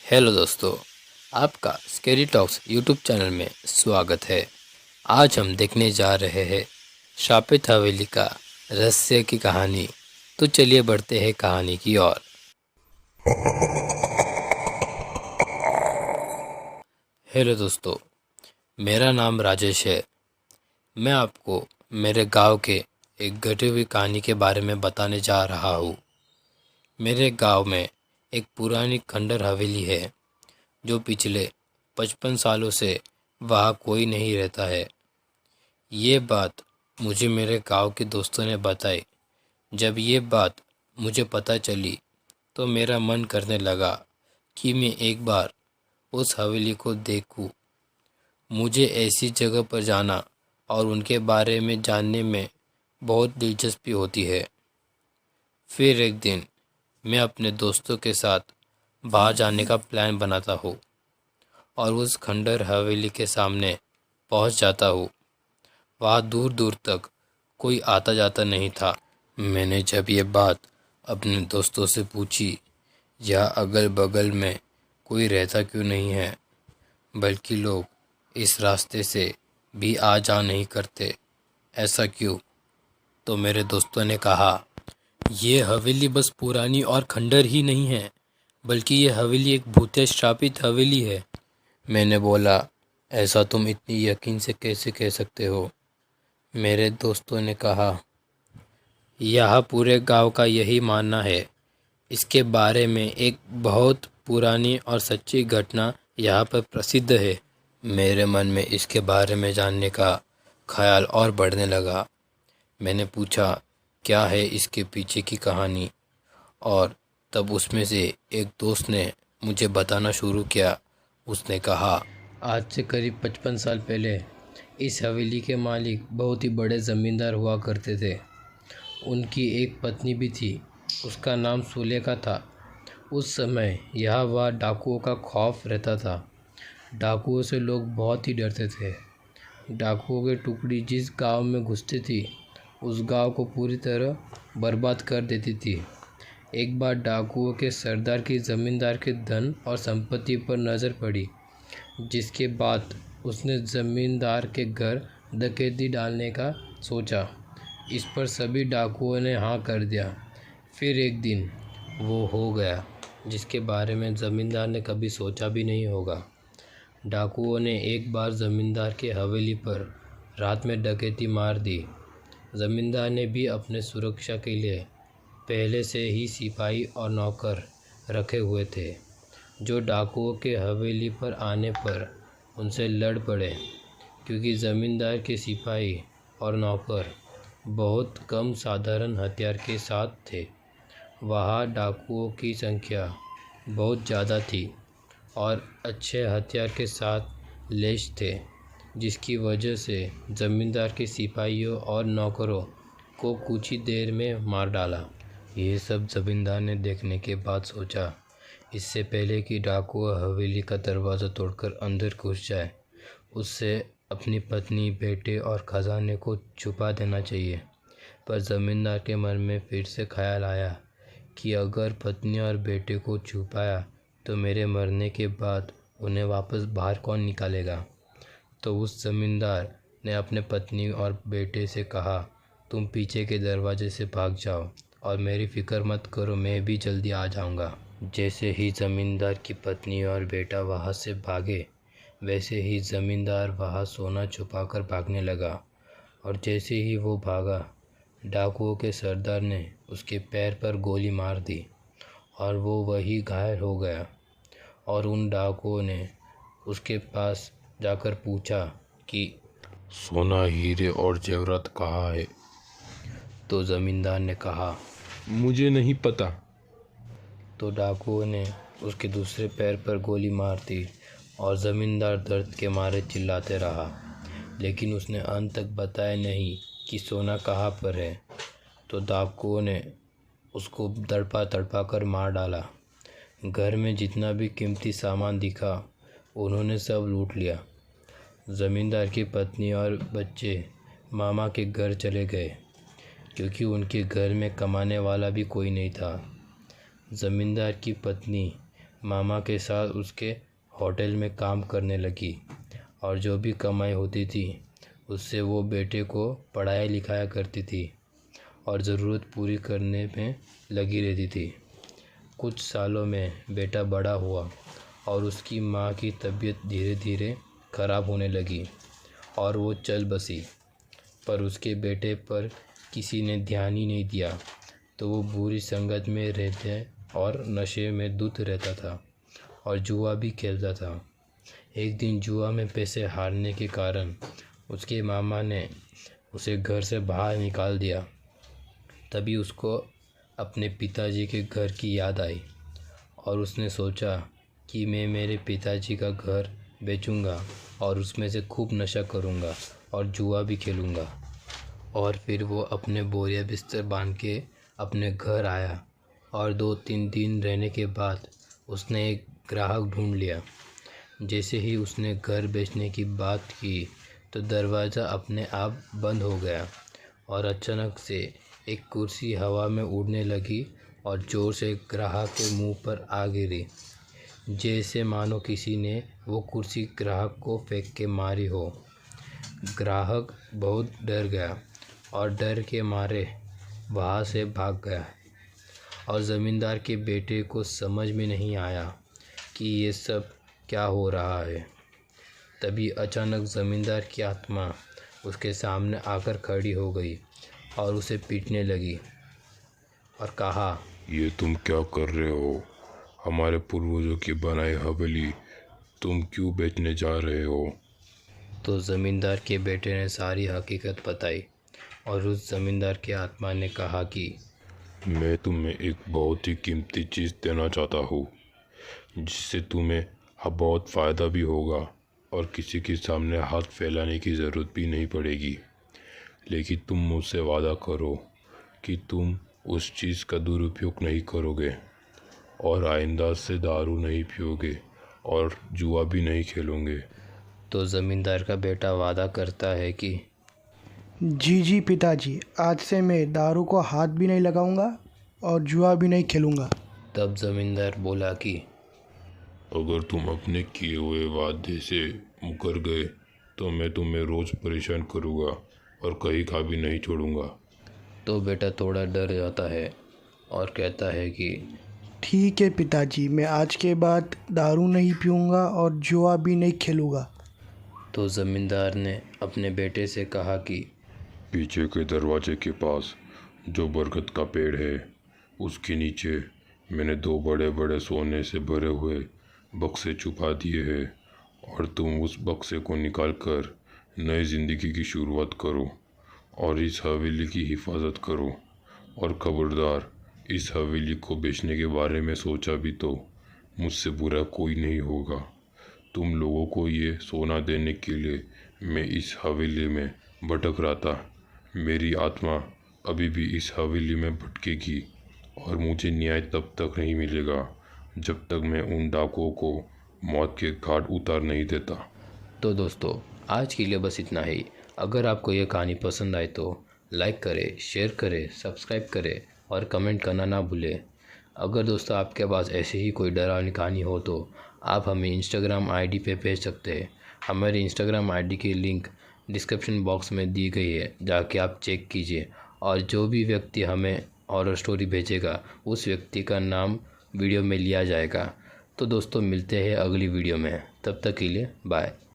Hello दोस्तों, आपका scary talks YouTube channel में स्वागत है। आज हम देखने जा रहे हैं श्रापित हवेली का रहस्य की कहानी। तो चलिए बढ़ते हैं कहानी की ओर। हेलो दोस्तों, मेरा नाम राजेश है। मैं आपको मेरे गांव के एक घटी हुई कहानी के बारे में बताने जा रहा हूँ। मेरे गांव में एक पुरानी खंडर हवेली है जो पिछले 55 सालों से वहाँ कोई नहीं रहता है। ये बात मुझे मेरे गांव के दोस्तों ने बताई। जब ये बात मुझे पता चली तो मेरा मन करने लगा कि मैं एक बार उस हवेली को देखूं। मुझे ऐसी जगह पर जाना और उनके बारे में जानने में बहुत दिलचस्पी होती है। फिर एक दिन मैं अपने दोस्तों के साथ बाहर जाने का प्लान बनाता हूँ और उस खंडर हवेली के सामने पहुँच जाता हूँ। वहाँ दूर दूर तक कोई आता जाता नहीं था। मैंने जब ये बात अपने दोस्तों से पूछी, यह अगल बगल में कोई रहता क्यों नहीं है, बल्कि लोग इस रास्ते से भी आ जा नहीं करते, ऐसा क्यों? तो मेरे दोस्तों ने कहा, ये हवेली बस पुरानी और खंडर ही नहीं है, बल्कि ये हवेली एक भूतिया श्रापित हवेली है। मैंने बोला, ऐसा तुम इतनी यकीन से कैसे कह सकते हो? मेरे दोस्तों ने कहा, यह पूरे गांव का यही मानना है। इसके बारे में एक बहुत पुरानी और सच्ची घटना यहाँ पर प्रसिद्ध है। मेरे मन में इसके बारे में जानने का ख्याल और बढ़ने लगा। मैंने पूछा, क्या है इसके पीछे की कहानी? और तब उसमें से एक दोस्त ने मुझे बताना शुरू किया। उसने कहा, आज से करीब 55 साल पहले इस हवेली के मालिक बहुत ही बड़े ज़मींदार हुआ करते थे। उनकी एक पत्नी भी थी, उसका नाम सुलेखा था। उस समय यहाँ वह डाकुओं का खौफ रहता था। डाकुओं से लोग बहुत ही डरते थे। डाकुओं की टुकड़ी जिस गांव में घुसती थी, उस गांव को पूरी तरह बर्बाद कर देती थी। एक बार डाकुओं के सरदार की ज़मींदार के धन और संपत्ति पर नज़र पड़ी, जिसके बाद उसने ज़मींदार के घर डकैती डालने का सोचा। इस पर सभी डाकुओं ने हाँ कर दिया। फिर एक दिन वो हो गया जिसके बारे में ज़मींदार ने कभी सोचा भी नहीं होगा। डाकुओं ने एक बार ज़मींदार के हवेली पर रात में डकैती मार दी। ज़मींदार ने भी अपने सुरक्षा के लिए पहले से ही सिपाही और नौकर रखे हुए थे, जो डाकुओं के हवेली पर आने पर उनसे लड़ पड़े। क्योंकि ज़मींदार के सिपाही और नौकर बहुत कम साधारण हथियार के साथ थे, वहाँ डाकुओं की संख्या बहुत ज़्यादा थी और अच्छे हथियार के साथ लैस थे, जिसकी वजह से ज़मींदार के सिपाहियों और नौकरों को कुछ ही देर में मार डाला। ये सब ज़मींदार ने देखने के बाद सोचा, इससे पहले कि डाकू हवेली का दरवाज़ा तोड़कर अंदर घुस जाए, उससे अपनी पत्नी, बेटे और ख़जाने को छुपा देना चाहिए। पर ज़मींदार के मन में फिर से ख्याल आया कि अगर पत्नी और बेटे को छुपाया तो मेरे मरने के बाद उन्हें वापस बाहर कौन निकालेगा। तो उस ज़मींदार ने अपने पत्नी और बेटे से कहा, तुम पीछे के दरवाजे से भाग जाओ और मेरी फ़िक्र मत करो, मैं भी जल्दी आ जाऊंगा। जैसे ही ज़मींदार की पत्नी और बेटा वहाँ से भागे, वैसे ही ज़मींदार वहाँ सोना छुपाकर भागने लगा। और जैसे ही वो भागा, डाकुओं के सरदार ने उसके पैर पर गोली मार दी और वो वही घायल हो गया। और उन डाकुओं ने उसके पास जाकर पूछा कि सोना, हीरे और जेवरात कहाँ है? तो ज़मींदार ने कहा, मुझे नहीं पता। तो डाकुओं ने उसके दूसरे पैर पर गोली मार दी और ज़मींदार दर्द के मारे चिल्लाते रहा, लेकिन उसने अंत तक बताया नहीं कि सोना कहाँ पर है। तो डाकुओं ने उसको तड़पा तड़पा कर मार डाला। घर में जितना भी कीमती सामान दिखा, उन्होंने सब लूट लिया। ज़मींदार की पत्नी और बच्चे मामा के घर चले गए, क्योंकि उनके घर में कमाने वाला भी कोई नहीं था। ज़मींदार की पत्नी मामा के साथ उसके होटल में काम करने लगी और जो भी कमाई होती थी उससे वो बेटे को पढ़ाया लिखाया करती थी और ज़रूरत पूरी करने में लगी रहती थी। कुछ सालों में बेटा बड़ा हुआ और उसकी माँ की तबीयत धीरे धीरे ख़राब होने लगी और वो चल बसी। पर उसके बेटे पर किसी ने ध्यान ही नहीं दिया, तो वो बुरी संगत में रहते और नशे में धुत रहता था और जुआ भी खेलता था। एक दिन जुआ में पैसे हारने के कारण उसके मामा ने उसे घर से बाहर निकाल दिया। तभी उसको अपने पिताजी के घर की याद आई और उसने सोचा कि मैं मेरे पिताजी का घर बेचूंगा और उसमें से खूब नशा करूंगा और जुआ भी खेलूंगा। और फिर वो अपने बोरिया बिस्तर बांध के अपने घर आया और 2-3 दिन रहने के बाद उसने एक ग्राहक ढूंढ लिया। जैसे ही उसने घर बेचने की बात की तो दरवाज़ा अपने आप बंद हो गया और अचानक से एक कुर्सी हवा में उड़ने लगी और ज़ोर से ग्राहक के मुंह पर आ गिरी, जैसे मानो किसी ने वो कुर्सी ग्राहक को फेंक के मारी हो। ग्राहक बहुत डर गया और डर के मारे वहाँ से भाग गया और ज़मींदार के बेटे को समझ में नहीं आया कि ये सब क्या हो रहा है। तभी अचानक ज़मींदार की आत्मा उसके सामने आकर खड़ी हो गई और उसे पीटने लगी और कहा, ये तुम क्या कर रहे हो? हमारे पूर्वजों की बनाई हवेली तुम क्यों बेचने जा रहे हो? तो ज़मींदार के बेटे ने सारी हकीकत बताई और उस ज़मींदार की आत्मा ने कहा कि मैं तुम्हें एक बहुत ही कीमती चीज़ देना चाहता हूँ, जिससे तुम्हें बहुत फ़ायदा भी होगा और किसी के सामने हाथ फैलाने की ज़रूरत भी नहीं पड़ेगी। लेकिन तुम मुझसे वादा करो कि तुम उस चीज़ का दुरुपयोग नहीं करोगे और आइंदा से दारू नहीं पियोगे और जुआ भी नहीं खेलोगे। तो ज़मींदार का बेटा वादा करता है कि जी जी पिताजी, आज से मैं दारू को हाथ भी नहीं लगाऊंगा और जुआ भी नहीं खेलूंगा। तब ज़मींदार बोला कि अगर तुम अपने किए हुए वादे से मुकर गए तो मैं तुम्हें रोज़ परेशान करूँगा और कहीं का भी नहीं छोड़ूंगा। तो बेटा थोड़ा डर जाता है और कहता है कि ठीक है पिताजी, मैं आज के बाद दारू नहीं पीऊंगा और जुआ भी नहीं खेलूंगा। तो ज़मींदार ने अपने बेटे से कहा कि पीछे के दरवाजे के पास जो बरगद का पेड़ है उसके नीचे मैंने 2 बड़े बड़े सोने से भरे हुए बक्से छुपा दिए हैं और तुम उस बक्से को निकाल कर नई ज़िंदगी की शुरुआत करो और इस हवेली की हिफाजत करो। और खबरदार, इस हवेली को बेचने के बारे में सोचा भी तो मुझसे बुरा कोई नहीं होगा। तुम लोगों को ये सोना देने के लिए मैं इस हवेली में भटक रहा था। मेरी आत्मा अभी भी इस हवेली में भटकेगी और मुझे न्याय तब तक नहीं मिलेगा जब तक मैं उन डाकुओं को मौत के घाट उतार नहीं देता। तो दोस्तों, आज के लिए बस इतना ही। अगर आपको ये कहानी पसंद आए तो लाइक करें, शेयर करें, सब्सक्राइब करें और कमेंट करना ना भूलें। अगर दोस्तों आपके पास ऐसे ही कोई डरावनी कहानी हो तो आप हमें इंस्टाग्राम आईडी पे भेज सकते हैं। हमारी इंस्टाग्राम आईडी की लिंक डिस्क्रिप्शन बॉक्स में दी गई है, जाके आप चेक कीजिए। और जो भी व्यक्ति हमें हॉरर स्टोरी भेजेगा उस व्यक्ति का नाम वीडियो में लिया जाएगा। तो दोस्तों, मिलते हैं अगली वीडियो में। तब तक के लिए बाय।